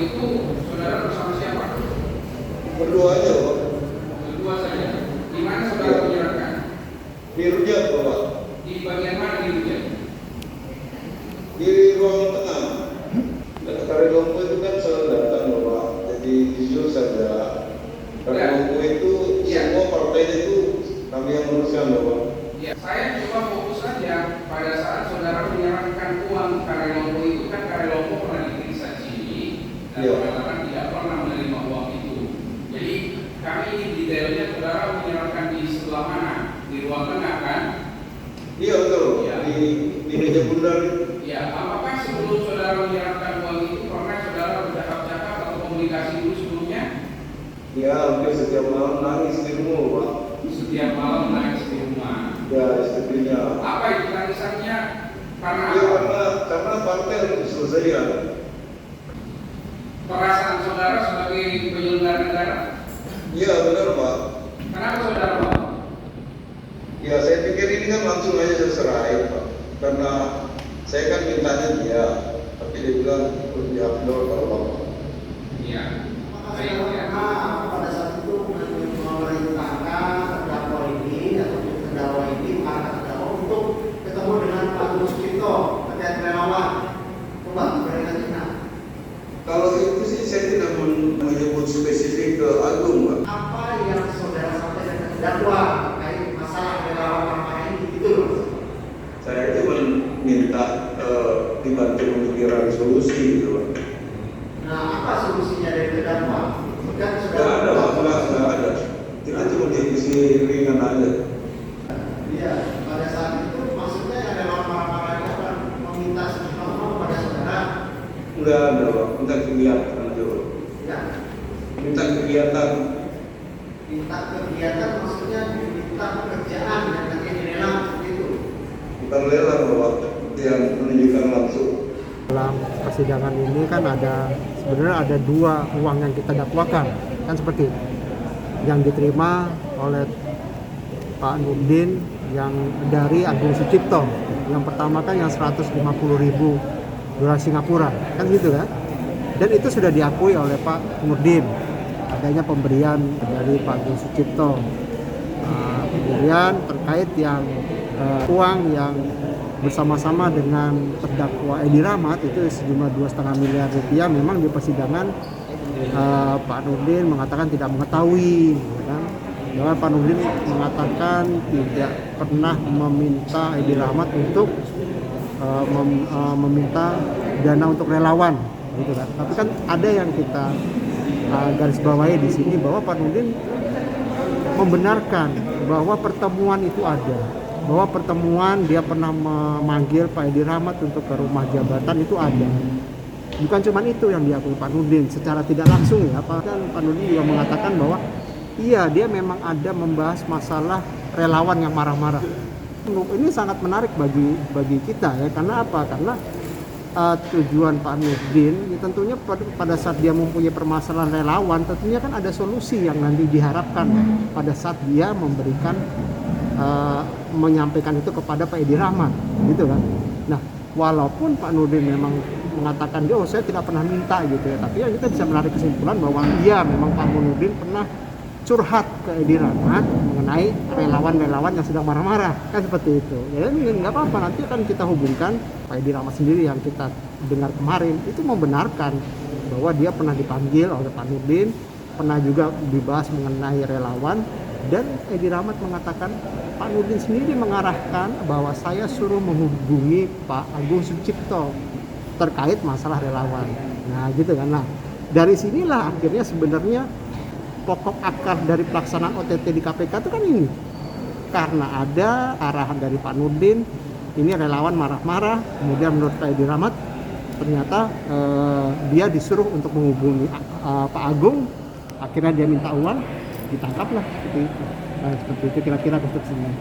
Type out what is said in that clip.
itu saudara bersama siapa? Berdua aja, Pak. Berdua saja. Di mana saudara menyerahkan? Di Rujak, Pak. Di bagian mana di Rujak? Di ruang tengah. Dan Kari Lompo itu kan selalu datang, Pak. Jadi jujur saja. Kari Lompo itu semua partainya itu kami yang uruskan, Pak. Ya, saya coba fokus saja pada saat saudara menyerahkan uang Kari Lompo itu, kan Kari Lompo pernah diperiksa sini dan mengatakan tidak pernah menerima uang itu. Jadi kami ingin detailnya saudara menyerahkan di sebelah mana? Di ruang tengah kan? Iya betul. Ya. Di meja bundar. Ya, apakah sebelum saudara menyerahkan uang itu pernah saudara bercakap-cakap atau komunikasi dulu sebelumnya? Ya, hampir setiap malam nangis di rumah, Pak. Setiap malam nangis di rumah. Ya, istrinya. Apa itu tangisannya? Karena Ya, apa? karena partai harus diselesaikan. Perasaan saudara sebagai penyelenggara negara? Iya benar, Pak. Kenapa saudara mau? Ya, saya pikir ini kan langsung aja saya serahin, Pak. Karena saya kan mintanya dia, tapi dia bilang pihak dulu kalau Bapak. Iya. Baik. Karena pada saat itu memerintahkan terdakwa ini atau terdakwa ini mengarahkan terdakwa untuk ketemu dengan Pak Agus Cipto terkait relawan. Coba berikan. Kalau itu sih saya tidak menyebut spesifik ke Agung, Pak. Apa yang saudara sampaikan ke terdakwa terkait masalah relawan partai ini itu loh. Saya cuma minta dibantu memikirkan solusi gitu, Pak. Nah, apa solusinya dari terdakwa? Kan sudah Nggak ada. Kita cuma diskusi ringan aja. Iya, pada saat itu maksudnya yang relawan partai ini akan meminta sesuatu kepada saudara. Enggak ada, Pak. Minta kegiatan aja, Pak. Ya, Minta kegiatan. minta kegiatan maksudnya minta pekerjaan yang nanti dilelang seperti itu. Bukan lelang, Pak. Yang menunjukkan langsung. Dalam persidangan ini kan sebenarnya ada dua uang yang kita dakwakan, kan seperti yang diterima oleh Pak Nurdin yang dari Agung Sucipto. Yang pertama kan yang 150.000 dolar Singapura, kan gitu kan? Dan itu sudah diakui oleh Pak Nurdin adanya pemberian dari Pak Agung Sucipto. Kemudian terkait yang uang yang bersama-sama dengan terdakwa Edi Rahmat itu sejumlah 2,5 miliar rupiah, memang di persidangan Pak Nurdin mengatakan tidak mengetahui, ya kan? Bahwa Pak Nurdin mengatakan tidak pernah meminta Edi Rahmat untuk meminta dana untuk relawan, gitu kan? Tapi kan ada yang kita garis bawahi di sini bahwa Pak Nurdin membenarkan bahwa pertemuan itu ada. Bahwa pertemuan dia pernah memanggil Pak Edi Rahmat untuk ke rumah jabatan itu ada. Bukan cuma itu yang diakui Pak Nurdin secara tidak langsung ya, bahkan Pak Nurdin juga mengatakan bahwa iya dia memang ada membahas masalah relawan yang marah-marah. Ini sangat menarik bagi kita ya, karena apa? Karena tujuan Pak Nurdin ya, tentunya pada saat dia mempunyai permasalahan relawan, tentunya kan ada solusi yang nanti diharapkan pada saat dia memberikan menyampaikan itu kepada Pak Edi Rahmat, gitu kan. Nah, walaupun Pak Nurdin memang mengatakan saya tidak pernah minta gitu ya, tapi ya kita bisa menarik kesimpulan bahwa iya memang Pak Nurdin pernah curhat ke Edi Rahmat mengenai relawan-relawan yang sedang marah-marah, kan seperti itu. Ya nggak apa-apa, nanti akan kita hubungkan Pak Edi Rahmat sendiri yang kita dengar kemarin itu membenarkan bahwa dia pernah dipanggil oleh Pak Nurdin, pernah juga dibahas mengenai relawan. Dan Edi Rahmat mengatakan Pak Nurdin sendiri mengarahkan bahwa saya suruh menghubungi Pak Agung Sucipto terkait masalah relawan. Nah gitu kan. Nah dari sinilah akhirnya sebenarnya pokok akar dari pelaksanaan OTT di KPK itu kan ini. Karena ada arahan dari Pak Nurdin, ini relawan marah-marah, kemudian menurut Pak Edi Rahmat ternyata dia disuruh untuk menghubungi Pak Agung, akhirnya dia minta uang, ditangkaplah seperti itu. Nah, seperti itu kira-kira konstruksinya.